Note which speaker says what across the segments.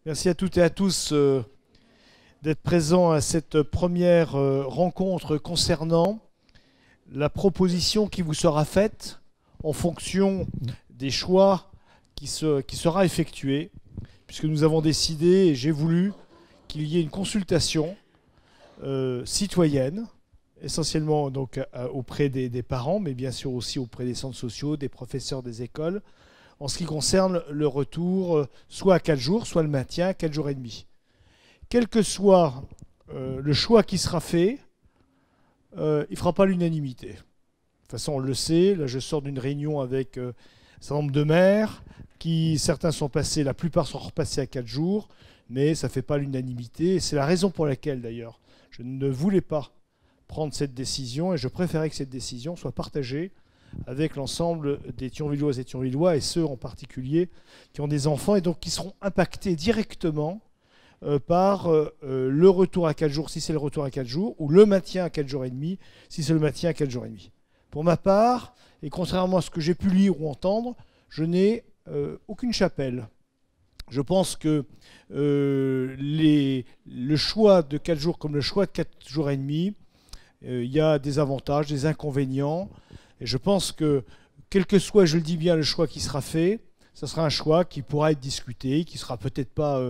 Speaker 1: Merci à toutes et à tous d'être présents à cette première rencontre concernant la proposition qui vous sera faite en fonction des choix qui sera effectué, puisque nous avons décidé, et j'ai voulu, qu'il y ait une consultation citoyenne, essentiellement donc auprès des parents, mais bien sûr aussi auprès des centres sociaux, des professeurs des écoles, en ce qui concerne le retour soit à 4 jours, soit le maintien à 4 jours et demi. Quel que soit le choix qui sera fait, il ne fera pas l'unanimité. De toute façon, on le sait, là je sors d'une réunion avec un certain nombre de maires, certains sont passés, la plupart sont repassés à 4 jours, mais ça ne fait pas l'unanimité. C'est la raison pour laquelle d'ailleurs je ne voulais pas prendre cette décision et je préférais que cette décision soit partagée avec l'ensemble des Thionvilloises et Thionvillois, et ceux en particulier qui ont des enfants et donc qui seront impactés directement par le retour à 4 jours si c'est le retour à 4 jours, ou le maintien à 4 jours et demi si c'est le maintien à 4 jours et demi. Pour ma part, et contrairement à ce que j'ai pu lire ou entendre, je n'ai aucune chapelle. Je pense que le choix de 4 jours comme le choix de 4 jours et demi, il y a des avantages, des inconvénients. Et je pense que, quel que soit, je le dis bien, le choix qui sera fait, ce sera un choix qui pourra être discuté, qui ne sera peut-être pas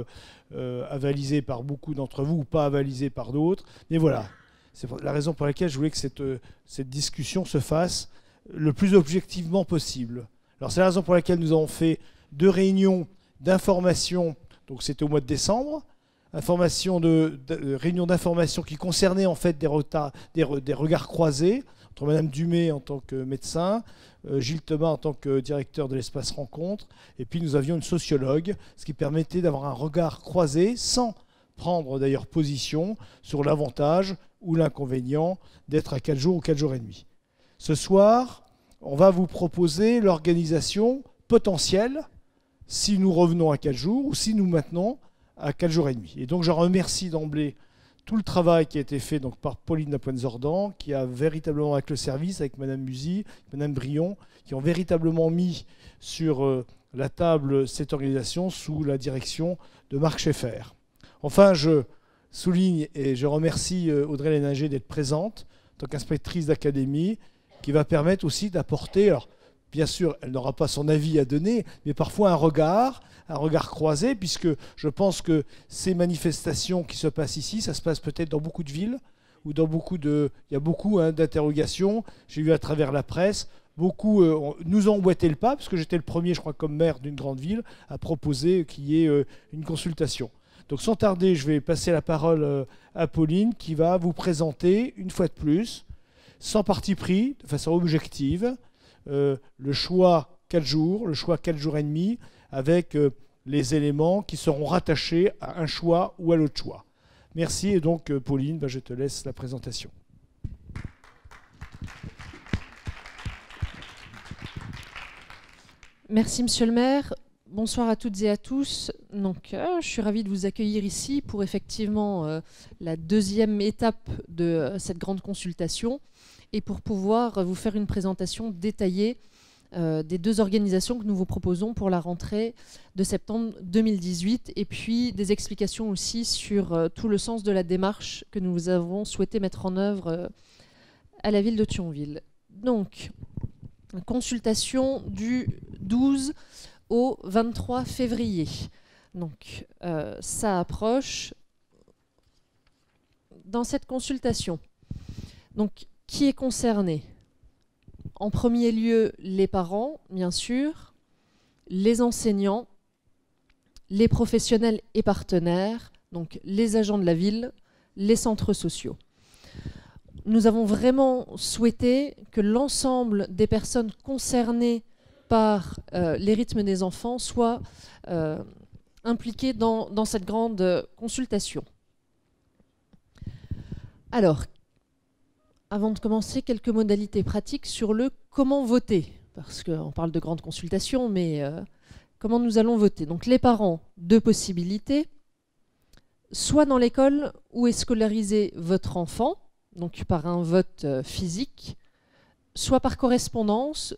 Speaker 1: avalisé par beaucoup d'entre vous ou pas avalisé par d'autres. Mais voilà, c'est la raison pour laquelle je voulais que cette discussion se fasse le plus objectivement possible. Alors c'est la raison pour laquelle nous avons fait 2 réunions d'information, donc c'était au mois de décembre, réunion d'information qui concernait en fait des regards croisés entre Madame Dumay en tant que médecin, Gilles Thomas en tant que directeur de l'espace rencontre, et puis nous avions une sociologue, ce qui permettait d'avoir un regard croisé sans prendre d'ailleurs position sur l'avantage ou l'inconvénient d'être à 4 jours ou 4 jours et demi. Ce soir, on va vous proposer l'organisation potentielle si nous revenons à 4 jours ou si nous maintenons à 4 jours et demi. Et donc je remercie d'emblée tout le travail qui a été fait donc, par Pauline Lapointe-Zordan, qui a véritablement, avec le service, avec Madame Musy, Madame Brion, qui ont véritablement mis sur la table cette organisation sous la direction de Marc Schaeffer. Enfin, je souligne et je remercie Audrey Léninger d'être présente en tant qu'inspectrice d'académie, qui va permettre aussi d'apporter, alors bien sûr, elle n'aura pas son avis à donner, mais parfois un regard croisé, puisque je pense que ces manifestations qui se passent ici, ça se passe peut-être dans beaucoup de villes, ou il y a beaucoup d'interrogations. J'ai vu à travers la presse, beaucoup nous ont emboîté le pas, parce que j'étais le premier, je crois, comme maire d'une grande ville, à proposer qu'il y ait une consultation. Donc sans tarder, je vais passer la parole à Pauline, qui va vous présenter, une fois de plus, sans parti pris, de façon objective, le choix 4 jours, le choix 4 jours et demi, avec les éléments qui seront rattachés à un choix ou à l'autre choix. Merci, et donc Pauline, je te laisse la présentation.
Speaker 2: Merci Monsieur le maire. Bonsoir à toutes et à tous. Donc, je suis ravie de vous accueillir ici pour effectivement la 2e étape de cette grande consultation et pour pouvoir vous faire une présentation détaillée des 2 organisations que nous vous proposons pour la rentrée de septembre 2018, et puis des explications aussi sur tout le sens de la démarche que nous avons souhaité mettre en œuvre à la ville de Thionville. Donc, consultation du 12 au 23 février. Donc, ça approche. Dans cette consultation, donc, qui est concerné ? En premier lieu, les parents, bien sûr, les enseignants, les professionnels et partenaires, donc les agents de la ville, les centres sociaux. Nous avons vraiment souhaité que l'ensemble des personnes concernées par les rythmes des enfants soient impliquées dans cette grande consultation. Alors, avant de commencer, quelques modalités pratiques sur le comment voter. Parce qu'on parle de grande consultation, mais comment nous allons voter. Donc les parents, 2 possibilités. Soit dans l'école où est scolarisé votre enfant, donc par un vote physique, soit par correspondance,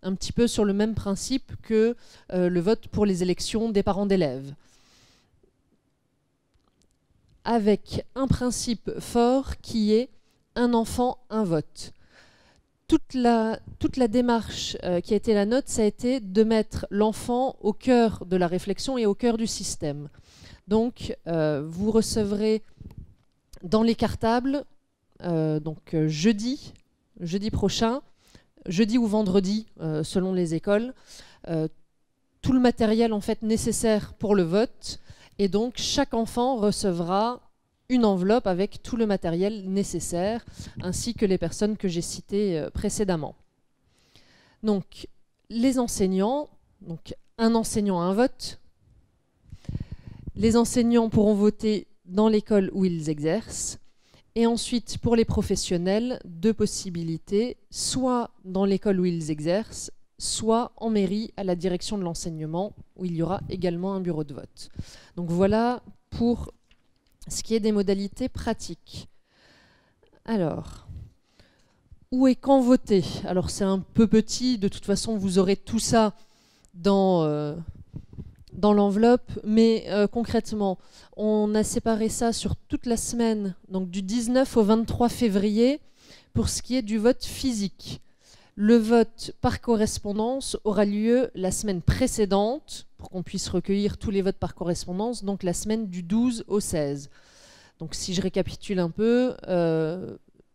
Speaker 2: un petit peu sur le même principe que le vote pour les élections des parents d'élèves. avec un principe fort qui est un enfant, un vote. Toute la démarche qui a été la nôtre, ça a été de mettre l'enfant au cœur de la réflexion et au cœur du système. Donc, vous recevrez dans les cartables, jeudi prochain, jeudi ou vendredi, selon les écoles, tout le matériel en fait nécessaire pour le vote. Et donc, chaque enfant recevra une enveloppe avec tout le matériel nécessaire, ainsi que les personnes que j'ai citées précédemment. Donc, les enseignants, donc un enseignant, un vote. Les enseignants pourront voter dans l'école où ils exercent. Et ensuite, pour les professionnels, 2 possibilités, soit dans l'école où ils exercent, soit en mairie à la direction de l'enseignement, où il y aura également un bureau de vote. Donc voilà pour ce qui est des modalités pratiques. Alors, où et quand voter? Alors c'est un peu petit, de toute façon vous aurez tout ça dans l'enveloppe, mais concrètement, on a séparé ça sur toute la semaine, donc du 19 au 23 février, pour ce qui est du vote physique. Le vote par correspondance aura lieu la semaine précédente, pour qu'on puisse recueillir tous les votes par correspondance, donc la semaine du 12 au 16. Donc si je récapitule un peu,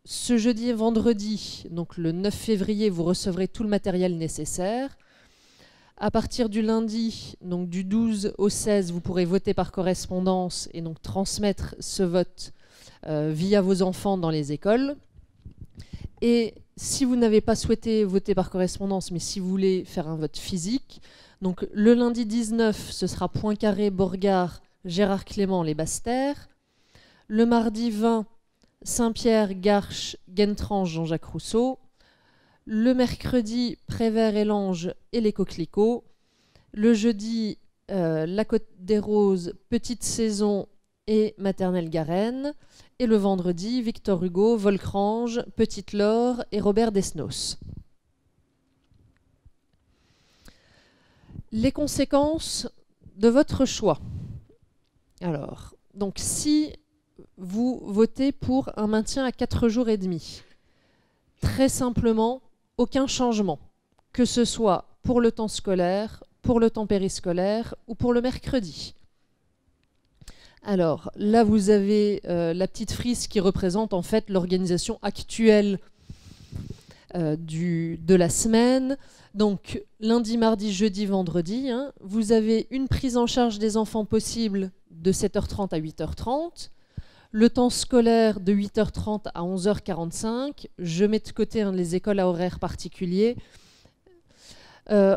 Speaker 2: ce jeudi et vendredi, donc le 9 février, vous recevrez tout le matériel nécessaire. À partir du lundi, donc du 12 au 16, vous pourrez voter par correspondance et donc transmettre ce vote via vos enfants dans les écoles. Et si vous n'avez pas souhaité voter par correspondance, mais si vous voulez faire un vote physique, donc le lundi 19, ce sera Poincaré, Borgard, Gérard Clément, les Basses-Terres. Le mardi 20, Saint-Pierre, Garches, Guentrange, Jean-Jacques Rousseau. Le mercredi, Prévert et Lange et les Coquelicots. Le jeudi, la Côte des Roses, Petite Saison et Maternelle Garenne. Et le vendredi, Victor Hugo, Volcrange, Petite Laure et Robert Desnos. Les conséquences de votre choix. Alors, donc si vous votez pour un maintien à 4 jours et demi, très simplement, aucun changement, que ce soit pour le temps scolaire, pour le temps périscolaire ou pour le mercredi. Alors là, vous avez la petite frise qui représente en fait l'organisation actuelle de la semaine. Donc lundi, mardi, jeudi, vendredi, hein, vous avez une prise en charge des enfants possible de 7h30 à 8h30. Le temps scolaire de 8h30 à 11h45. Je mets de côté les écoles à horaires particuliers.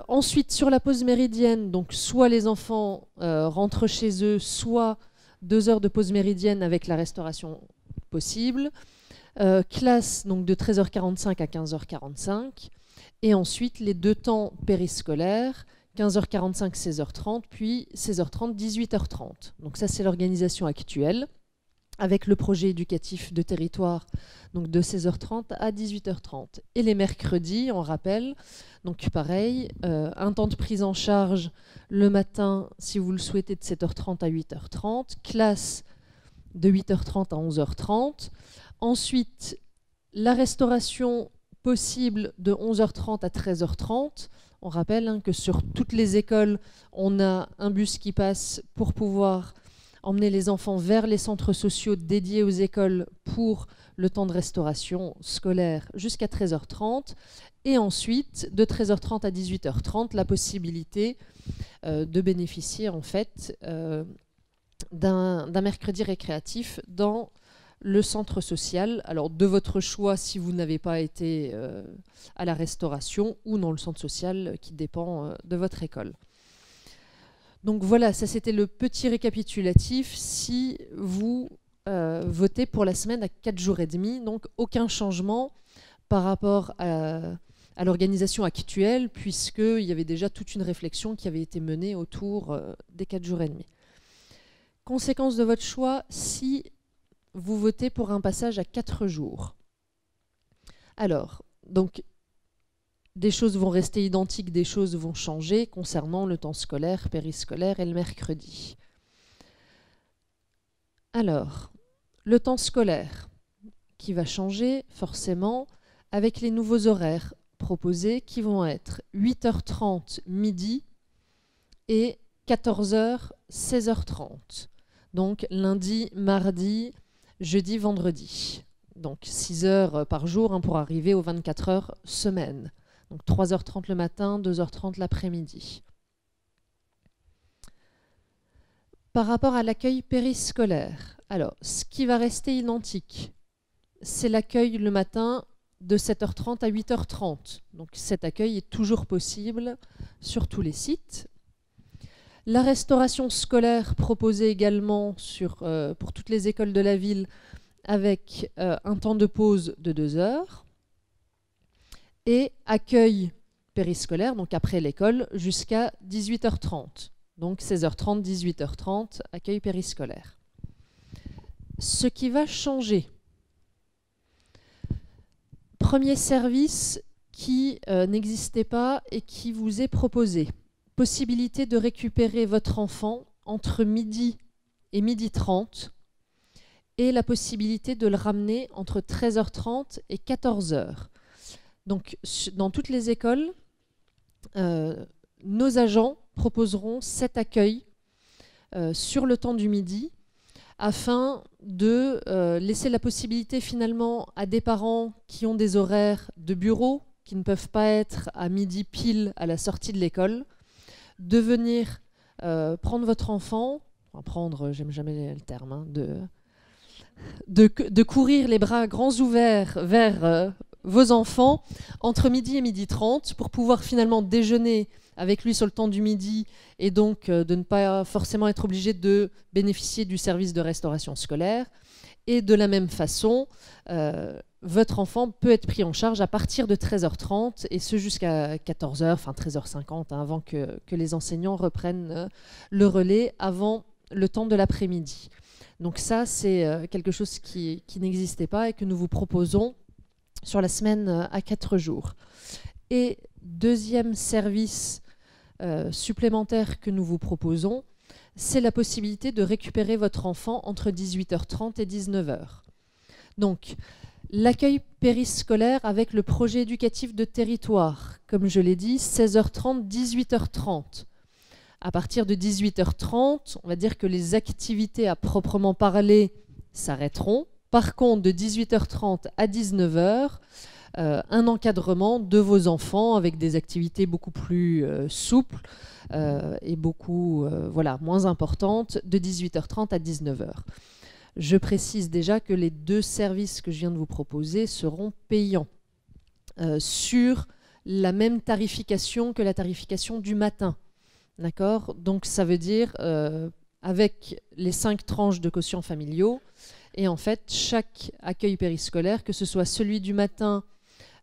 Speaker 2: Ensuite, sur la pause méridienne, donc soit les enfants rentrent chez eux, soit 2 heures de pause méridienne avec la restauration possible. Classe donc de 13h45 à 15h45. Et ensuite, les 2 temps périscolaires, 15h45, 16h30, puis 16h30, 18h30. Donc ça, c'est l'organisation actuelle, avec le projet éducatif de territoire donc de 16h30 à 18h30. Et les mercredis, on rappelle, donc pareil, un temps de prise en charge le matin, si vous le souhaitez, de 7h30 à 8h30, classe de 8h30 à 11h30. Ensuite, la restauration possible de 11h30 à 13h30. On rappelle que sur toutes les écoles, on a un bus qui passe pour pouvoir emmener les enfants vers les centres sociaux dédiés aux écoles pour le temps de restauration scolaire jusqu'à 13h30. Et ensuite, de 13h30 à 18h30, la possibilité de bénéficier en fait d'un mercredi récréatif dans le centre social. Alors de votre choix si vous n'avez pas été à la restauration ou dans le centre social qui dépend de votre école. Donc voilà, ça c'était le petit récapitulatif si vous votez pour la semaine à 4 jours et demi, donc aucun changement par rapport à l'organisation actuelle, puisqu'il y avait déjà toute une réflexion qui avait été menée autour des 4 jours et demi. Conséquence de votre choix, si vous votez pour un passage à 4 jours. Alors, donc, des choses vont rester identiques, des choses vont changer concernant le temps scolaire, périscolaire et le mercredi. Alors, Le temps scolaire qui va changer forcément avec les nouveaux horaires proposés qui vont être 8h30 midi et 14h 16h30. Donc lundi, mardi, jeudi, vendredi. Donc 6 heures par jour pour arriver aux 24 heures semaine. Donc 3h30 le matin, 2h30 l'après-midi. Par rapport à l'accueil périscolaire, alors ce qui va rester identique, c'est l'accueil le matin de 7h30 à 8h30. Donc cet accueil est toujours possible sur tous les sites. La restauration scolaire proposée également pour toutes les écoles de la ville avec un temps de pause de 2 heures. Et accueil périscolaire, donc après l'école, jusqu'à 18h30. Donc 16h30, 18h30, accueil périscolaire. Ce qui va changer. Premier service qui n'existait pas et qui vous est proposé. Possibilité de récupérer votre enfant entre midi et 12h30 et la possibilité de le ramener entre 13h30 et 14h. Donc dans toutes les écoles, nos agents proposeront cet accueil sur le temps du midi afin de laisser la possibilité finalement à des parents qui ont des horaires de bureau, qui ne peuvent pas être à midi pile à la sortie de l'école, de venir prendre votre enfant, j'aime jamais le terme, hein, de courir les bras grands ouverts vers vos enfants entre midi et 12h30 pour pouvoir finalement déjeuner avec lui sur le temps du midi et donc de ne pas forcément être obligé de bénéficier du service de restauration scolaire. Et de la même façon, votre enfant peut être pris en charge à partir de 13h30 et ce jusqu'à 14h, enfin 13h50, hein, avant que les enseignants reprennent le relais avant le temps de l'après-midi. Donc ça, c'est quelque chose qui n'existait pas et que nous vous proposons sur la semaine à 4 jours. Et deuxième service supplémentaire que nous vous proposons, c'est la possibilité de récupérer votre enfant entre 18h30 et 19h. Donc, l'accueil périscolaire avec le projet éducatif de territoire, comme je l'ai dit, 16h30, 18h30. À partir de 18h30, on va dire que les activités à proprement parler s'arrêteront. Par contre, de 18h30 à 19h, un encadrement de vos enfants avec des activités beaucoup plus souples et beaucoup moins importantes de 18h30 à 19h. Je précise déjà que les deux services que je viens de vous proposer seront payants sur la même tarification que la tarification du matin. D'accord ? Donc ça veut dire avec les 5 tranches de quotients familiaux et en fait chaque accueil périscolaire, que ce soit celui du matin,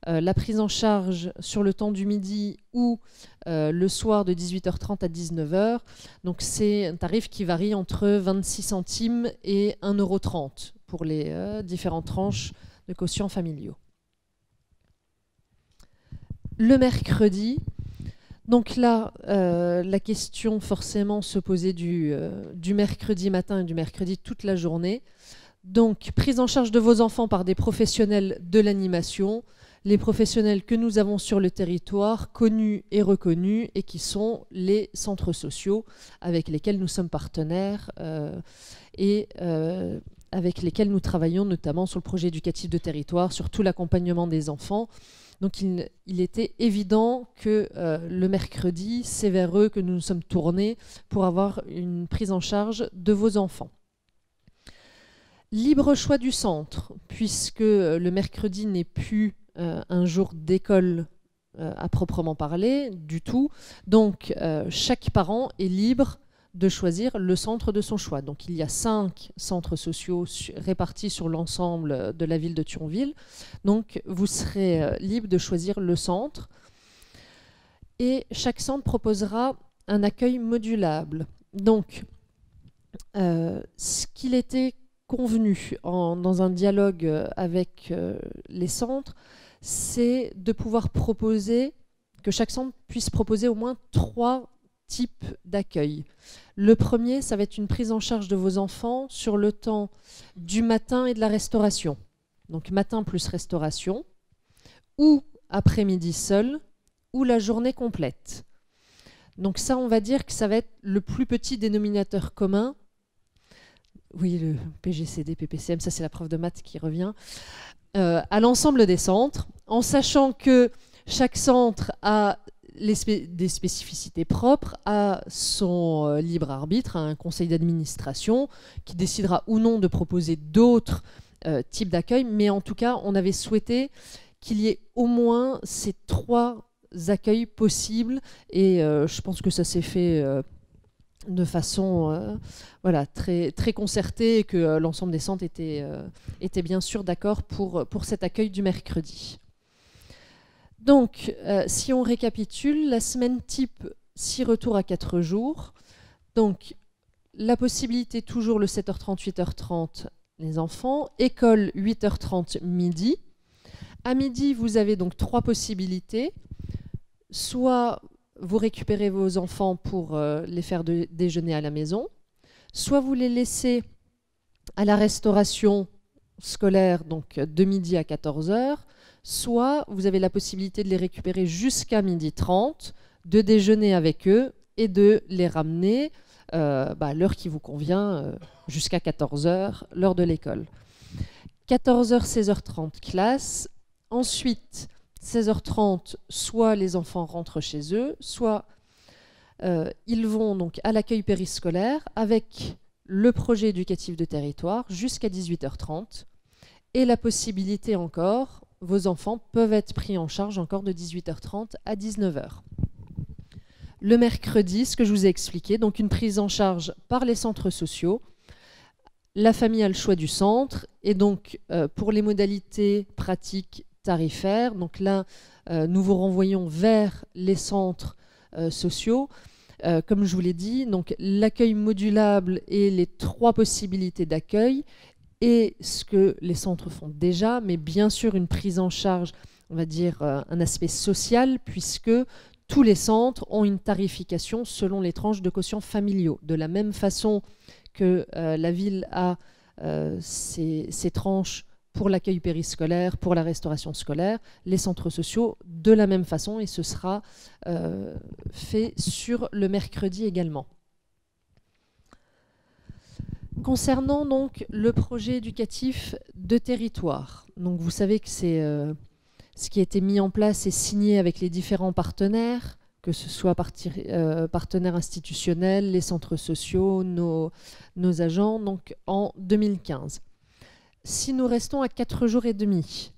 Speaker 2: la prise en charge sur le temps du midi ou le soir de 18h30 à 19h. Donc c'est un tarif qui varie entre 26 centimes et 1,30 € pour les différentes tranches de quotients familiaux. Le mercredi, donc là, la question forcément se posait du mercredi matin et du mercredi toute la journée. Donc prise en charge de vos enfants par des professionnels de l'animation, les professionnels que nous avons sur le territoire, connus et reconnus, et qui sont les centres sociaux avec lesquels nous sommes partenaires et avec lesquels nous travaillons notamment sur le projet éducatif de territoire, sur tout l'accompagnement des enfants. Donc il était évident que le mercredi, c'est vers eux que nous nous sommes tournés pour avoir une prise en charge de vos enfants. Libre choix du centre, puisque le mercredi n'est plus un jour d'école à proprement parler du tout. Donc chaque parent est libre de choisir le centre de son choix. Donc il y a 5 centres sociaux répartis sur l'ensemble de la ville de Thionville. Donc vous serez libre de choisir le centre. Et chaque centre proposera un accueil modulable. Donc ce qu'il était convenu dans un dialogue avec les centres, c'est de pouvoir proposer, que chaque centre puisse proposer au moins 3 types d'accueil. Le premier, ça va être une prise en charge de vos enfants sur le temps du matin et de la restauration. Donc matin plus restauration, ou après-midi seul, ou la journée complète. Donc ça, on va dire que ça va être le plus petit dénominateur commun. Oui, le PGCD, PPCM, ça c'est la prof de maths qui revient. À l'ensemble des centres, en sachant que chaque centre a des spécificités propres, a son libre arbitre, a un conseil d'administration qui décidera ou non de proposer d'autres types d'accueil, mais en tout cas, on avait souhaité qu'il y ait au moins ces 3 accueils possibles, et je pense que ça s'est fait de façon voilà, très, très concertée, et que l'ensemble des centres étaient bien sûr d'accord pour cet accueil du mercredi. Donc, si on récapitule, la semaine type 6 retours à 4 jours. Donc, la possibilité toujours le 7h30, 8h30, les enfants. École 8h30, midi. À midi, vous avez donc 3 possibilités. Soit vous récupérez vos enfants pour les faire déjeuner à la maison, soit vous les laissez à la restauration scolaire, donc de midi à 14h, soit vous avez la possibilité de les récupérer jusqu'à 12h30, de déjeuner avec eux et de les ramener à l'heure qui vous convient, jusqu'à 14h, l'heure de l'école. 14h, 16h30, classe. Ensuite, 16h30, soit les enfants rentrent chez eux, soit ils vont donc à l'accueil périscolaire avec le projet éducatif de territoire jusqu'à 18h30. Et la possibilité encore, vos enfants peuvent être pris en charge encore de 18h30 à 19h. Le mercredi, ce que je vous ai expliqué, donc une prise en charge par les centres sociaux. La famille a le choix du centre, et donc pour les modalités pratiques tarifaires, donc là nous vous renvoyons vers les centres sociaux. Comme je vous l'ai dit, donc l'accueil modulable et les 3 possibilités d'accueil, et ce que les centres font déjà, mais bien sûr une prise en charge, on va dire un aspect social, puisque tous les centres ont une tarification selon les tranches de quotients familiaux. De la même façon que la ville a ses tranches pour l'accueil périscolaire, pour la restauration scolaire, les centres sociaux de la même façon, et ce sera fait sur le mercredi également. Concernant donc le projet éducatif de territoire, donc vous savez que c'est ce qui a été mis en place et signé avec les différents partenaires, que ce soit partenaires institutionnels, les centres sociaux, nos agents, donc en 2015. Si nous restons à 4 jours et demi,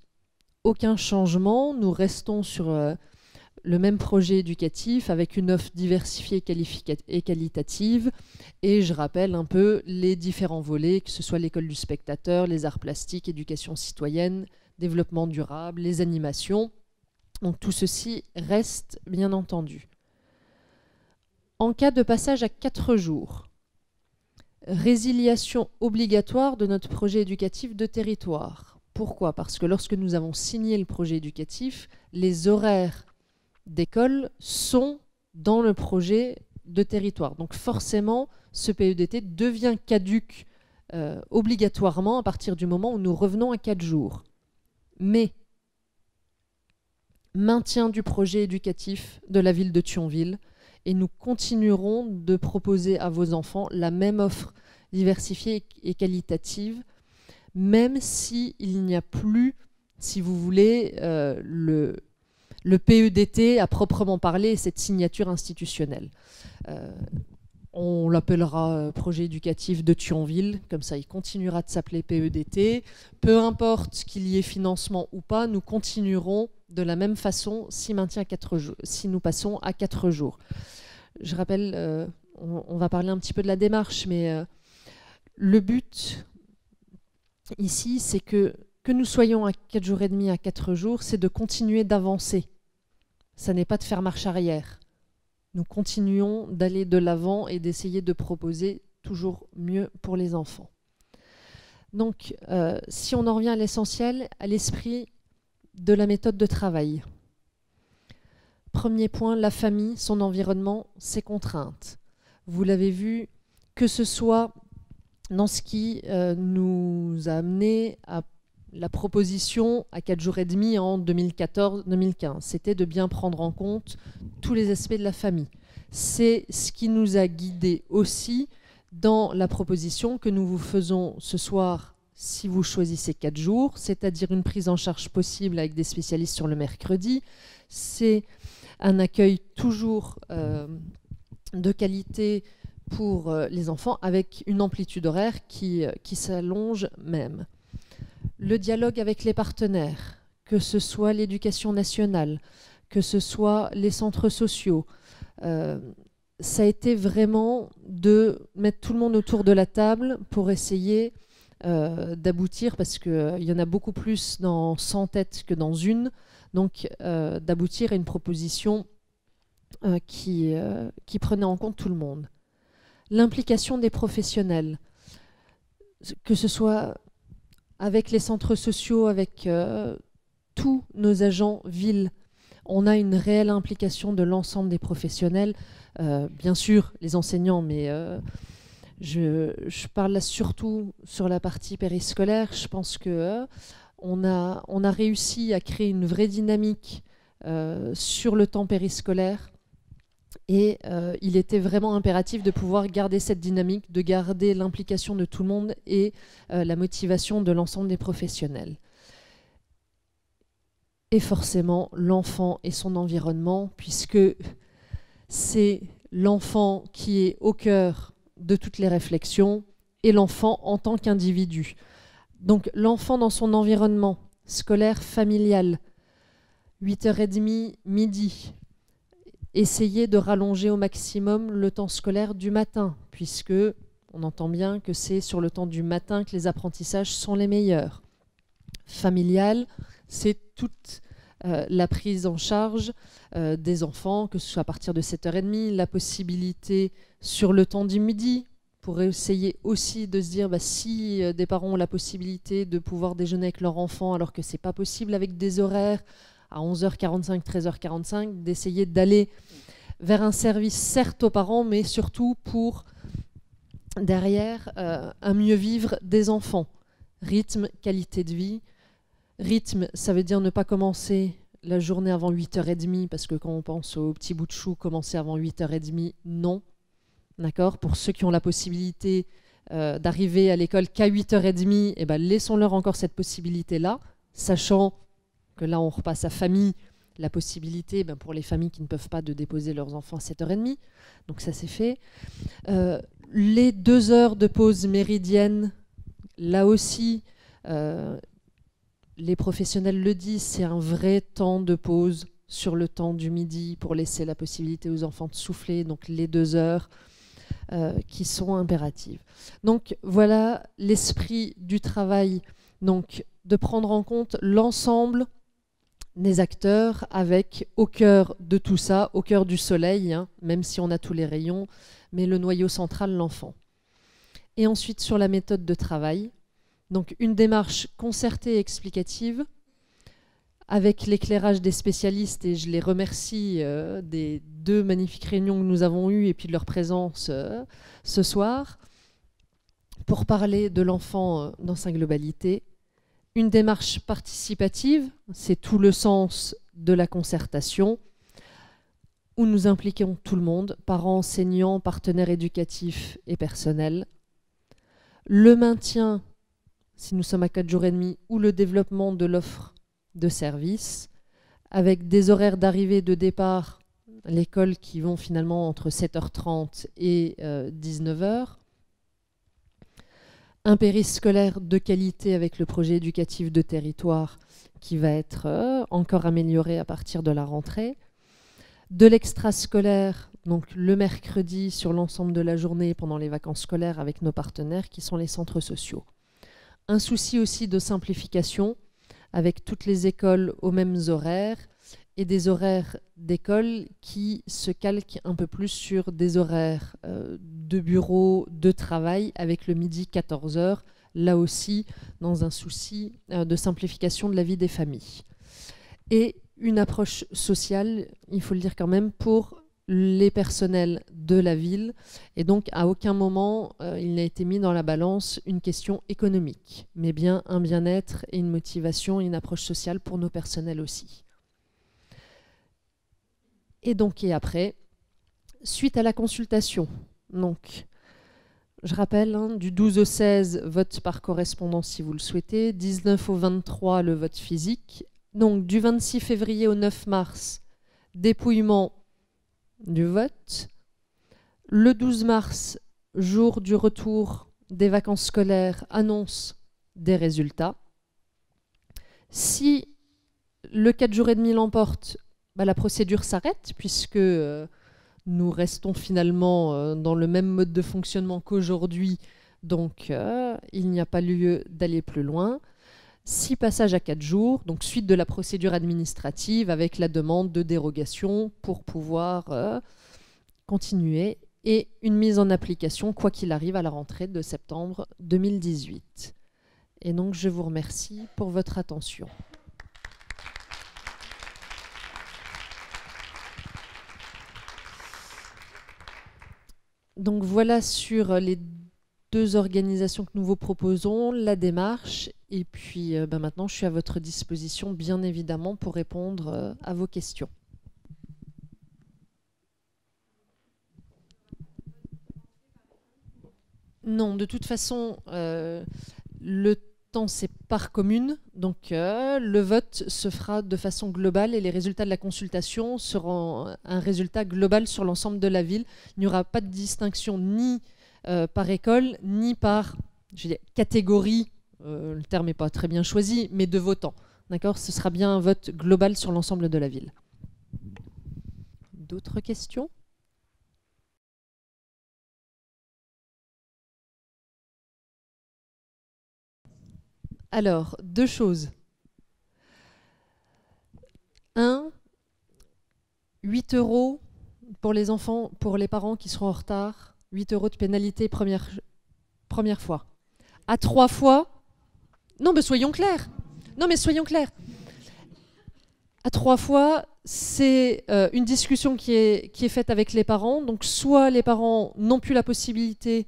Speaker 2: aucun changement, nous restons sur le même projet éducatif avec une offre diversifiée et qualitative, et je rappelle un peu les différents volets, que ce soit l'école du spectateur, les arts plastiques, éducation citoyenne, développement durable, les animations. Donc tout ceci reste bien entendu. En cas de passage à 4 jours, résiliation obligatoire de notre projet éducatif de territoire. Pourquoi? Parce que lorsque nous avons signé le projet éducatif, les horaires d'école sont dans le projet de territoire. Donc forcément, ce PEDT devient caduc obligatoirement à partir du moment où nous revenons à 4 jours. Mais maintien du projet éducatif de la ville de Thionville, et nous continuerons de proposer à vos enfants la même offre diversifiée et qualitative, même s'il n'y a plus, si vous voulez, le PEDT à proprement parler, cette signature institutionnelle. On l'appellera projet éducatif de Thionville, comme ça il continuera de s'appeler PEDT. Peu importe qu'il y ait financement ou pas, nous continuerons de la même façon si nous passons à 4 jours. Je rappelle, on va parler un petit peu de la démarche, mais le but ici, c'est que nous soyons à 4 jours et demi, à 4 jours, c'est de continuer d'avancer. Ça n'est pas de faire marche arrière. Nous continuons d'aller de l'avant et d'essayer de proposer toujours mieux pour les enfants. Donc, si on en revient à l'essentiel, à l'esprit de la méthode de travail. Premier point, la famille, son environnement, ses contraintes. Vous l'avez vu, que ce soit dans ce qui nous a amené à la proposition à 4 jours et demi en 2014-2015. C'était de bien prendre en compte tous les aspects de la famille. C'est ce qui nous a guidés aussi dans la proposition que nous vous faisons ce soir si vous choisissez 4 jours, c'est-à-dire une prise en charge possible avec des spécialistes sur le mercredi. C'est un accueil toujours de qualité pour les enfants avec une amplitude horaire qui s'allonge même. Le dialogue avec les partenaires, que ce soit l'éducation nationale, que ce soit les centres sociaux, ça a été vraiment de mettre tout le monde autour de la table pour essayer d'aboutir, parce qu'il y en a beaucoup plus dans 100 têtes que dans une, donc d'aboutir à une proposition qui prenait en compte tout le monde. L'implication des professionnels, que ce soit avec les centres sociaux, avec tous nos agents villes, on a une réelle implication de l'ensemble des professionnels, bien sûr les enseignants, mais je parle là surtout sur la partie périscolaire. Je pense que on a réussi à créer une vraie dynamique sur le temps périscolaire. Et il était vraiment impératif de pouvoir garder cette dynamique, de garder l'implication de tout le monde et la motivation de l'ensemble des professionnels. Et forcément, l'enfant et son environnement, puisque c'est l'enfant qui est au cœur de toutes les réflexions et l'enfant en tant qu'individu. Donc l'enfant dans son environnement scolaire, familial, 8h30, midi, essayer de rallonger au maximum le temps scolaire du matin, puisque on entend bien que c'est sur le temps du matin que les apprentissages sont les meilleurs. Familial, c'est toute la prise en charge des enfants, que ce soit à partir de 7h30, la possibilité sur le temps du midi, pour essayer aussi de se dire si des parents ont la possibilité de pouvoir déjeuner avec leur enfant alors que ce n'est pas possible avec des horaires à 11h45, 13h45, d'essayer d'aller vers un service certes aux parents, mais surtout pour derrière un mieux vivre des enfants. Rythme, qualité de vie. Rythme, ça veut dire ne pas commencer la journée avant 8h30, parce que quand on pense au petit bout de chou, commencer avant 8h30, non. D'accord ? Pour ceux qui ont la possibilité d'arriver à l'école qu'à 8h30, eh ben, laissons-leur encore cette possibilité-là, sachant que là on repasse à famille, la possibilité pour les familles qui ne peuvent pas de déposer leurs enfants à 7h30, donc ça c'est fait. Les 2 heures de pause méridienne, là aussi, les professionnels le disent, c'est un vrai temps de pause sur le temps du midi pour laisser la possibilité aux enfants de souffler, donc les 2 heures qui sont impératives. Donc voilà l'esprit du travail, donc de prendre en compte l'ensemble des acteurs avec au cœur de tout ça, au cœur du soleil, même si on a tous les rayons, mais le noyau central, l'enfant. Et ensuite sur la méthode de travail, donc une démarche concertée et explicative avec l'éclairage des spécialistes, et je les remercie des 2 magnifiques réunions que nous avons eues et puis de leur présence ce soir, pour parler de l'enfant dans sa globalité. Une démarche participative, c'est tout le sens de la concertation, où nous impliquons tout le monde, parents, enseignants, partenaires éducatifs et personnels. Le maintien, si nous sommes à 4 jours et demi, ou le développement de l'offre de services, avec des horaires d'arrivée et de départ à l'école qui vont finalement entre 7h30 et 19h. Un périscolaire de qualité avec le projet éducatif de territoire qui va être encore amélioré à partir de la rentrée. De l'extrascolaire, donc le mercredi sur l'ensemble de la journée pendant les vacances scolaires avec nos partenaires qui sont les centres sociaux. Un souci aussi de simplification avec toutes les écoles aux mêmes horaires et des horaires d'école qui se calquent un peu plus sur des horaires de bureau, de travail, avec le midi 14h, là aussi dans un souci de simplification de la vie des familles. Et une approche sociale, il faut le dire quand même, pour les personnels de la ville. Et donc, à aucun moment, il n'a été mis dans la balance une question économique, mais bien un bien-être et une motivation et une approche sociale pour nos personnels aussi. Et donc, et après, suite à la consultation, donc, je rappelle, hein, du 12 au 16, vote par correspondance si vous le souhaitez, 19 au 23, le vote physique. Donc, du 26 février au 9 mars, dépouillement du vote. Le 12 mars, jour du retour des vacances scolaires, annonce des résultats. Si le 4 jours et demi l'emporte, bah, la procédure s'arrête puisque nous restons finalement dans le même mode de fonctionnement qu'aujourd'hui, donc il n'y a pas lieu d'aller plus loin. Si passage à 4 jours, donc suite de la procédure administrative avec la demande de dérogation pour pouvoir continuer et une mise en application, quoi qu'il arrive, à la rentrée de septembre 2018. Et donc je vous remercie pour votre attention. Donc voilà sur les deux organisations que nous vous proposons, la démarche, et puis maintenant je suis à votre disposition bien évidemment pour répondre à vos questions. Non, de toute façon, le temps c'est par commune, donc le vote se fera de façon globale et les résultats de la consultation seront un résultat global sur l'ensemble de la ville. Il n'y aura pas de distinction ni par école, ni par catégorie, le terme n'est pas très bien choisi, mais de votants. D'accord ? Ce sera bien un vote global sur l'ensemble de la ville. D'autres questions ? Alors, deux choses. 1, 8 € pour les enfants, pour les parents qui seront en retard. 8 € de pénalité première fois. À 3 fois, non mais soyons clairs. Non mais soyons clairs. À 3 fois, c'est une discussion qui est faite avec les parents. Donc soit les parents n'ont plus la possibilité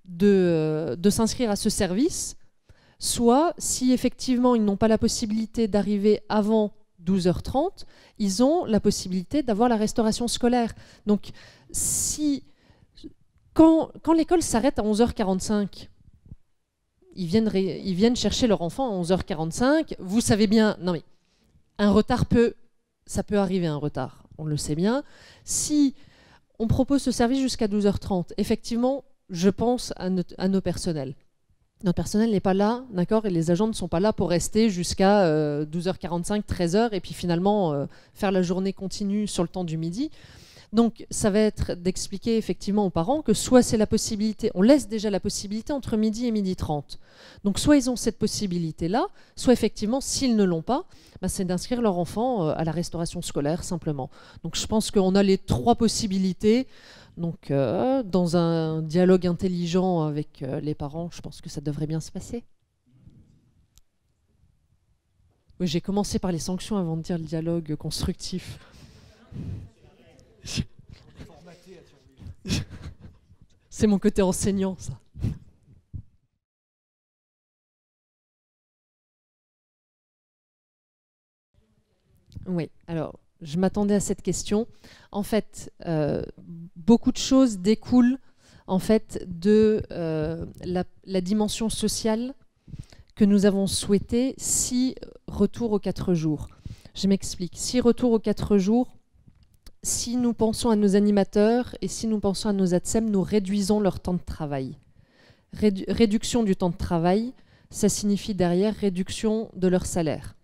Speaker 2: de s'inscrire à ce service, soit si effectivement ils n'ont pas la possibilité d'arriver avant 12h30, ils ont la possibilité d'avoir la restauration scolaire. Donc quand l'école s'arrête à 11h45, ils viennent chercher leur enfant à 11h45, vous savez bien, non mais un retard ça peut arriver, un retard, on le sait bien. Si on propose ce service jusqu'à 12h30, effectivement, je pense à nos personnels. Notre personnel n'est pas là, d'accord, et les agents ne sont pas là pour rester jusqu'à 12h45, 13h, et puis finalement faire la journée continue sur le temps du midi. Donc ça va être d'expliquer effectivement aux parents que soit c'est la possibilité, on laisse déjà la possibilité entre midi et midi 30. Donc soit ils ont cette possibilité-là, soit effectivement s'ils ne l'ont pas, bah, c'est d'inscrire leur enfant à la restauration scolaire simplement. Donc je pense qu'on a les 3 possibilités. Donc dans un dialogue intelligent avec les parents, je pense que ça devrait bien se passer. Oui, j'ai commencé par les sanctions avant de dire le dialogue constructif. C'est mon côté enseignant, ça. Oui, alors, je m'attendais à cette question. En fait, beaucoup de choses découlent en fait, de la dimension sociale que nous avons souhaité, si retour aux 4 jours. Je m'explique. Si retour aux 4 jours, si nous pensons à nos animateurs et si nous pensons à nos ATSEM, nous réduisons leur temps de travail. Réduction du temps de travail, ça signifie derrière réduction de leur salaire.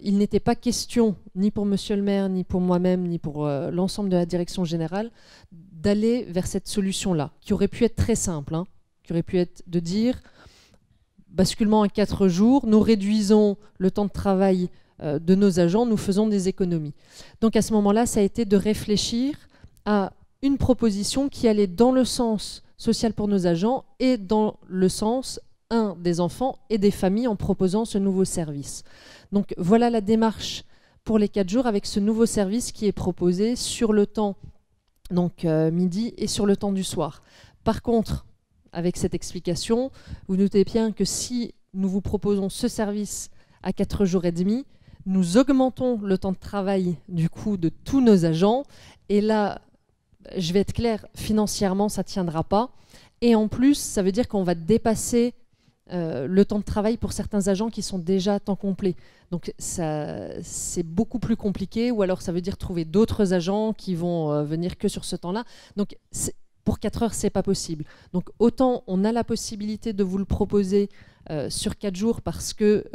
Speaker 2: Il n'était pas question, ni pour monsieur le maire, ni pour moi-même, ni pour l'ensemble de la direction générale, d'aller vers cette solution-là, qui aurait pu être très simple, hein, qui aurait pu être de dire, basculement à 4 jours, nous réduisons le temps de travail de nos agents, nous faisons des économies. Donc à ce moment-là, ça a été de réfléchir à une proposition qui allait dans le sens social pour nos agents et dans le sens des enfants et des familles en proposant ce nouveau service. Donc voilà la démarche pour les 4 jours avec ce nouveau service qui est proposé sur le temps donc, midi et sur le temps du soir. Par contre, avec cette explication, vous notez bien que si nous vous proposons ce service à 4 jours et demi, nous augmentons le temps de travail du coup de tous nos agents. Et là, je vais être claire, financièrement, ça ne tiendra pas. Et en plus, ça veut dire qu'on va dépasser le temps de travail pour certains agents qui sont déjà à temps complet. Donc c'est beaucoup plus compliqué, ou alors ça veut dire trouver d'autres agents qui vont venir que sur ce temps-là. Donc pour 4 heures, c'est pas possible. Donc autant on a la possibilité de vous le proposer sur 4 jours parce que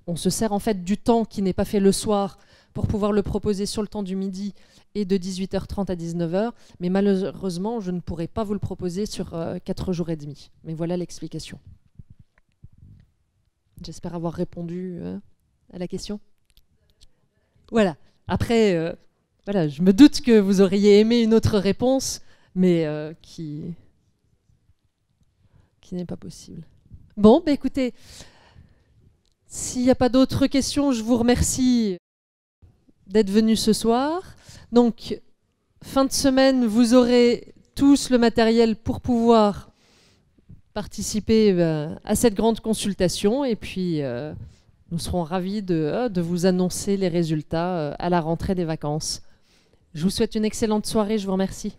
Speaker 2: on se sert en fait du temps qui n'est pas fait le soir pour pouvoir le proposer sur le temps du midi et de 18h30 à 19h. Mais malheureusement, je ne pourrai pas vous le proposer sur 4 jours et demi. Mais voilà l'explication. J'espère avoir répondu à la question. Voilà. Après, voilà, je me doute que vous auriez aimé une autre réponse, mais qui n'est pas possible. Bon, bah écoutez, s'il n'y a pas d'autres questions, je vous remercie d'être venus ce soir. Donc, fin de semaine, vous aurez tous le matériel pour pouvoir participer à cette grande consultation. Et puis, nous serons ravis de vous annoncer les résultats à la rentrée des vacances. Je vous souhaite une excellente soirée. Je vous remercie.